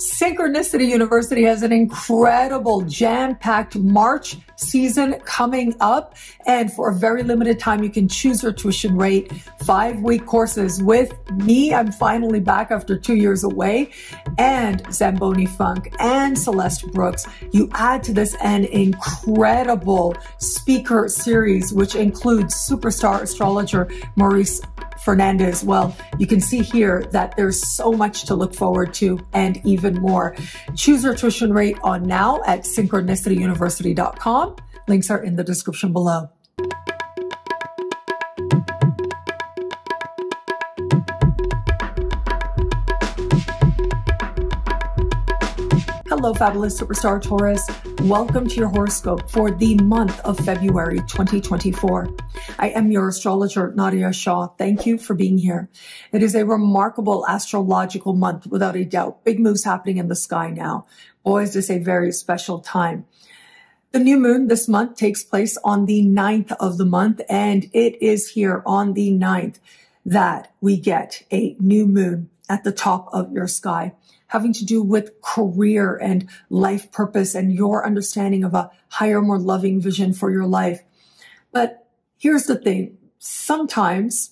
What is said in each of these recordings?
Synchronicity University has an incredible jam-packed March season coming up. And for a very limited time, you can choose your tuition rate, 5-week courses with me. I'm finally back after 2 years away, and ZAMBONI Funk and Celeste Brooks. You add to this an incredible speaker series, which includes superstar astrologer Maurice Fernandez. Well, you can see here that there's so much to look forward to and even more. Choose your tuition rate on now at synchronicityuniversity.com. Links are in the description below. Hello, fabulous superstar Taurus. Welcome to your horoscope for the month of February 2024. I am your astrologer, Nadiya Shah. Thank you for being here. It is a remarkable astrological month, without a doubt. Big moves happening in the sky now. Boy, is this a very special time. The new moon this month takes place on the 9th of the month, and it is here on the 9th that we get a new moon at the top of your sky, having to do with career and life purpose and your understanding of a higher, more loving vision for your life. But here's the thing. Sometimes,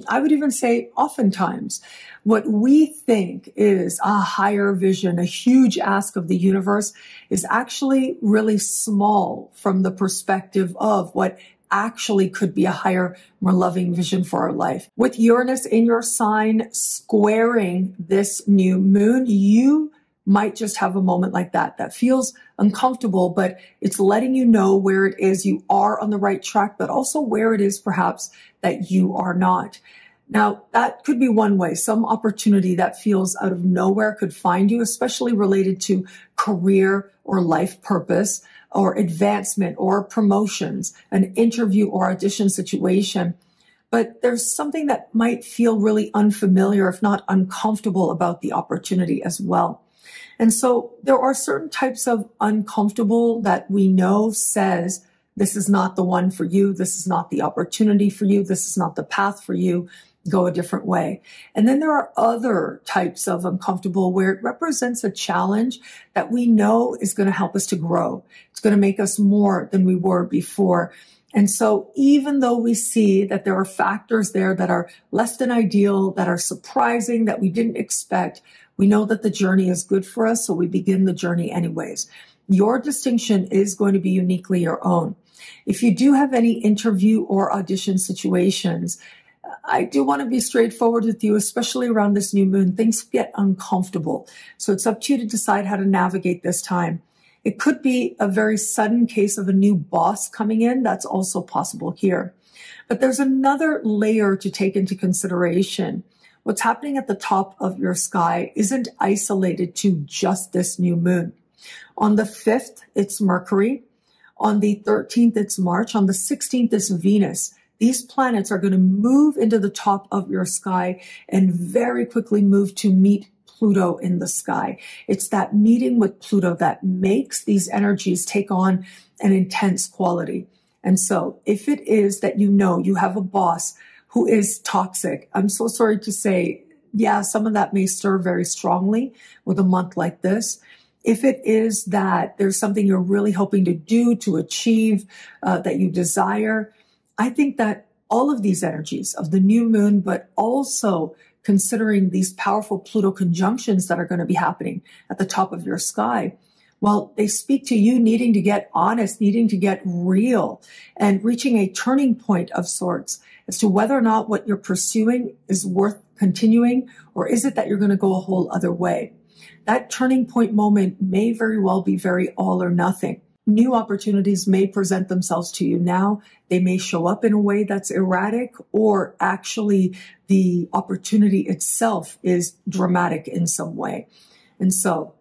I would even say oftentimes, what we think is a higher vision, a huge ask of the universe, is actually really small from the perspective of what actually could be a higher, more loving vision for our life. With Uranus in your sign squaring this new moon, you might just have a moment like that feels uncomfortable, but it's letting you know where it is you are on the right track, but also where it is perhaps that you are not. Now, that could be one way. Some opportunity that feels out of nowhere could find you, especially related to career or life purpose or advancement or promotions, an interview or audition situation. But there's something that might feel really unfamiliar, if not uncomfortable, about the opportunity as well. And so there are certain types of uncomfortable that we know says, this is not the one for you. This is not the opportunity for you. This is not the path for you. Go a different way. And then there are other types of uncomfortable where it represents a challenge that we know is going to help us to grow. It's going to make us more than we were before. And so even though we see that there are factors there that are less than ideal, that are surprising, that we didn't expect, we know that the journey is good for us, so we begin the journey anyways. Your distinction is going to be uniquely your own. If you do have any interview or audition situations, I do want to be straightforward with you, especially around this new moon. Things get uncomfortable. So it's up to you to decide how to navigate this time. It could be a very sudden case of a new boss coming in. That's also possible here. But there's another layer to take into consideration. What's happening at the top of your sky isn't isolated to just this new moon. On the 5th, it's Mercury. On the 13th, it's Mars. On the 16th, it's Venus. These planets are going to move into the top of your sky and very quickly move to meet Pluto in the sky. It's that meeting with Pluto that makes these energies take on an intense quality. And so if it is that you know you have a boss who is toxic, I'm so sorry to say, yeah, some of that may stir very strongly with a month like this. If it is that there's something you're really hoping to do, to achieve, that you desire, I think that all of these energies of the new moon, but also considering these powerful Pluto conjunctions that are going to be happening at the top of your sky, well, they speak to you needing to get honest, needing to get real, and reaching a turning point of sorts as to whether or not what you're pursuing is worth continuing, or is it that you're going to go a whole other way. That turning point moment may very well be very all or nothing. New opportunities may present themselves to you now. They may show up in a way that's erratic, or actually the opportunity itself is dramatic in some way. And so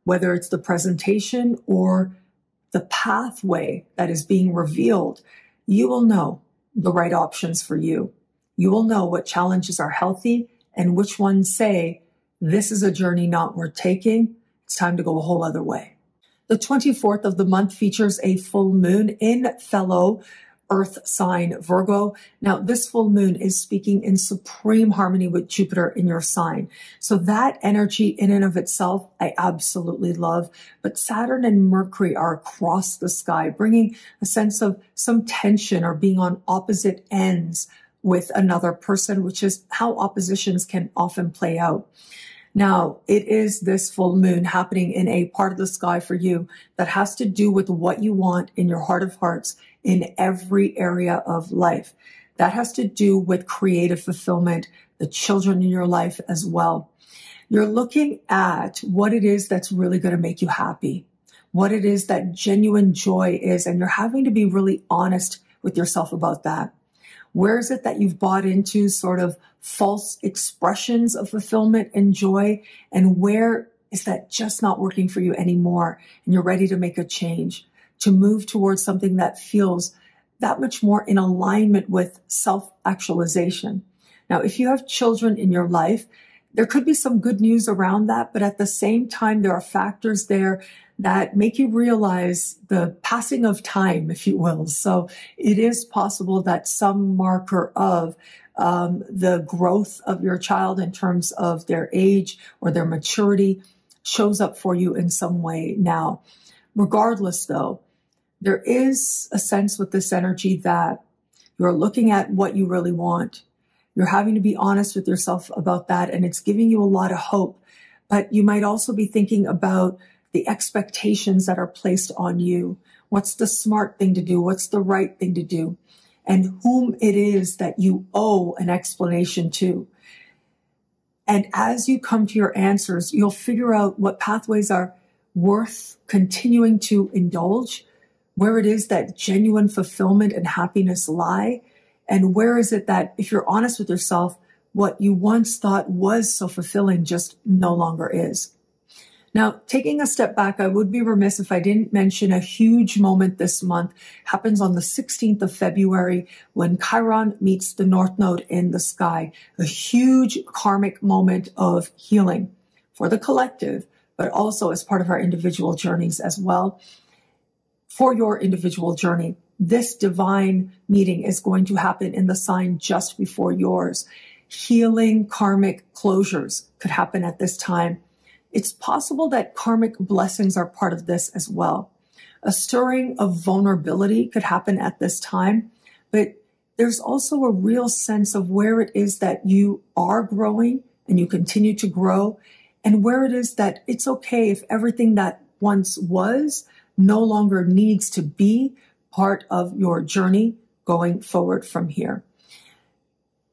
whether it's the presentation or the pathway that is being revealed, you will know the right options for you. You will know what challenges are healthy and which ones say, this is a journey not worth taking. It's time to go a whole other way. The 24th of the month features a full moon in fellow Earth sign Virgo. Now, this full moon is speaking in supreme harmony with Jupiter in your sign. So that energy in and of itself, I absolutely love. But Saturn and Mercury are across the sky, bringing a sense of some tension or being on opposite ends with another person, which is how oppositions can often play out. Now, it is this full moon happening in a part of the sky for you that has to do with what you want in your heart of hearts in every area of life. That has to do with creative fulfillment, the children in your life as well. You're looking at what it is that's really going to make you happy, what it is that genuine joy is, and you're having to be really honest with yourself about that. Where is it that you've bought into sort of false expressions of fulfillment and joy? And where is that just not working for you anymore? And you're ready to make a change, to move towards something that feels that much more in alignment with self-actualization. Now, if you have children in your life, there could be some good news around that, but at the same time, there are factors there that make you realize the passing of time, if you will. So it is possible that some marker of the growth of your child in terms of their age or their maturity shows up for you in some way now. Regardless, though, there is a sense with this energy that you're looking at what you really want. You're having to be honest with yourself about that, and it's giving you a lot of hope. But you might also be thinking about the expectations that are placed on you. What's the smart thing to do? What's the right thing to do? And whom it is that you owe an explanation to. And as you come to your answers, you'll figure out what pathways are worth continuing to indulge, where it is that genuine fulfillment and happiness lie, and where is it that, if you're honest with yourself, what you once thought was so fulfilling just no longer is. Now, taking a step back, I would be remiss if I didn't mention a huge moment this month happens on the 16th of February when Chiron meets the North Node in the sky, a huge karmic moment of healing for the collective, but also as part of our individual journeys as well. For your individual journey, this divine meeting is going to happen in the sign just before yours. Healing karmic closures could happen at this time. It's possible that karmic blessings are part of this as well. A stirring of vulnerability could happen at this time, but there's also a real sense of where it is that you are growing and you continue to grow, and where it is that it's okay if everything that once was no longer needs to be part of your journey going forward from here.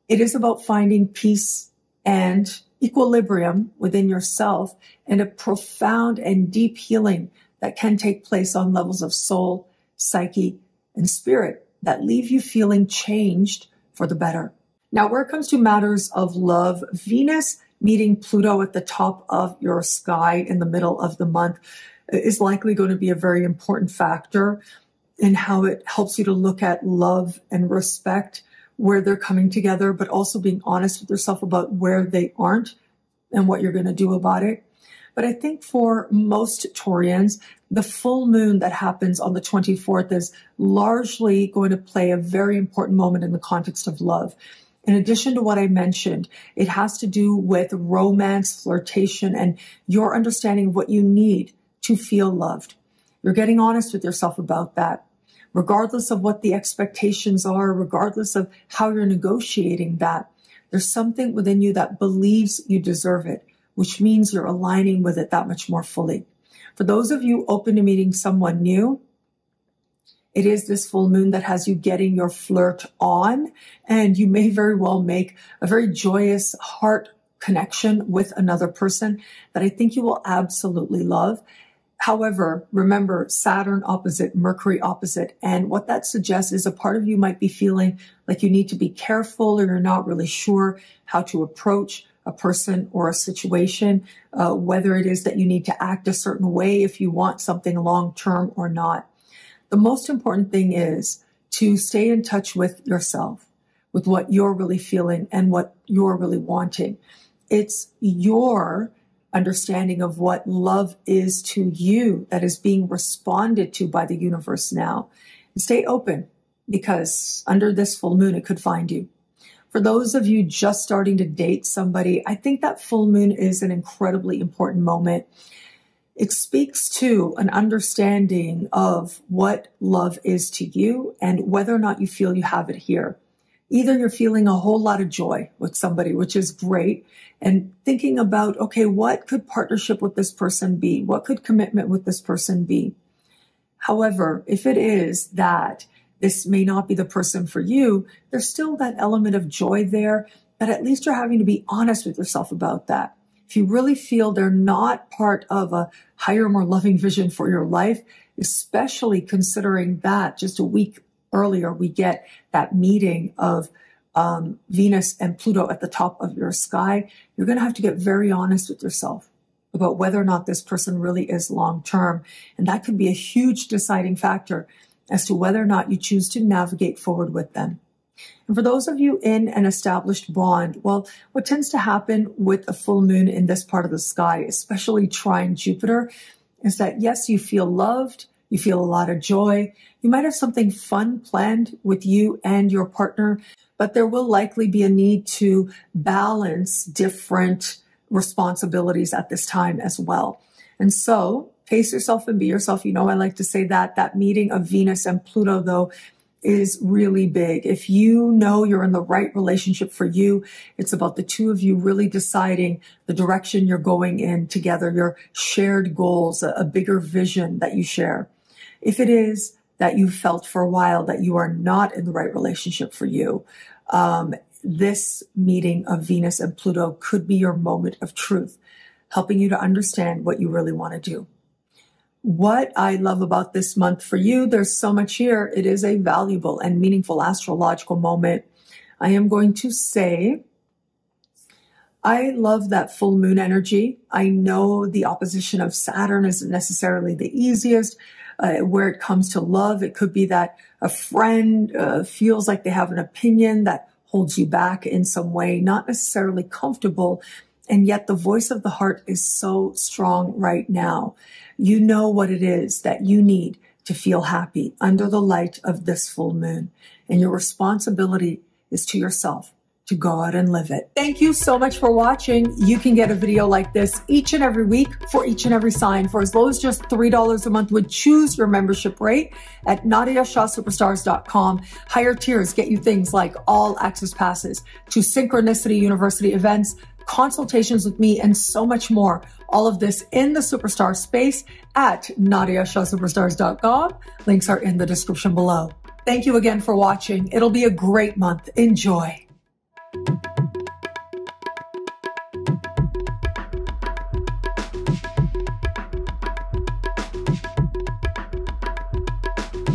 It is about finding peace and equilibrium within yourself and a profound and deep healing that can take place on levels of soul, psyche, and spirit that leave you feeling changed for the better. Now, where it comes to matters of love, Venus meeting Pluto at the top of your sky in the middle of the month is likely going to be a very important factor in how it helps you to look at love and respect, where they're coming together, but also being honest with yourself about where they aren't and what you're going to do about it. But I think for most Taurians, the full moon that happens on the 24th is largely going to play a very important moment in the context of love. In addition to what I mentioned, it has to do with romance, flirtation, and your understanding of what you need to feel loved. You're getting honest with yourself about that. Regardless of what the expectations are, regardless of how you're negotiating that, there's something within you that believes you deserve it, which means you're aligning with it that much more fully. For those of you open to meeting someone new, it is this full moon that has you getting your flirt on, and you may very well make a very joyous heart connection with another person that I think you will absolutely love. However, remember Saturn opposite, Mercury opposite, and what that suggests is a part of you might be feeling like you need to be careful or you're not really sure how to approach a person or a situation, whether it is that you need to act a certain way if you want something long-term or not. The most important thing is to stay in touch with yourself, with what you're really feeling and what you're really wanting. It's your understanding of what love is to you that is being responded to by the universe now. And stay open. because under this full moon, it could find you. For those of you just starting to date somebody, I think that full moon is an incredibly important moment. It speaks to an understanding of what love is to you and whether or not you feel you have it here. Either you're feeling a whole lot of joy with somebody, which is great, and thinking about, okay, what could partnership with this person be? What could commitment with this person be? However, if it is that this may not be the person for you, there's still that element of joy there, but at least you're having to be honest with yourself about that. If you really feel they're not part of a higher, more loving vision for your life, especially considering that just a week earlier, we get that meeting of Venus and Pluto at the top of your sky, you're going to have to get very honest with yourself about whether or not this person really is long-term. And that could be a huge deciding factor as to whether or not you choose to navigate forward with them. And for those of you in an established bond, well, what tends to happen with a full moon in this part of the sky, especially trine Jupiter, is that yes, you feel loved, you feel a lot of joy, you might have something fun planned with you and your partner, but there will likely be a need to balance different responsibilities at this time as well. And so pace yourself and be yourself. You know, I like to say that that meeting of Venus and Pluto, though, is really big. If you know you're in the right relationship for you, it's about the two of you really deciding the direction you're going in together, your shared goals, a bigger vision that you share. If it is that you felt for a while that you are not in the right relationship for you, this meeting of Venus and Pluto could be your moment of truth, helping you to understand what you really want to do. What I love about this month for you, there's so much here. It is a valuable and meaningful astrological moment. I am going to say, I love that full moon energy. I know the opposition of Saturn isn't necessarily the easiest. Where it comes to love, it could be that a friend feels like they have an opinion that holds you back in some way, not necessarily comfortable. And yet the voice of the heart is so strong right now. You know what it is that you need to feel happy under the light of this full moon. And your responsibility is to yourself to go out and live it. Thank you so much for watching. You can get a video like this each and every week for each and every sign for as low as just $3 a month. Would choose your membership rate at NadiyaShahSuperstars.com. Higher tiers get you things like all access passes to Synchronicity University events, consultations with me, and so much more. All of this in the superstar space at NadiyaShahSuperstars.com. Links are in the description below. Thank you again for watching. It'll be a great month. Enjoy.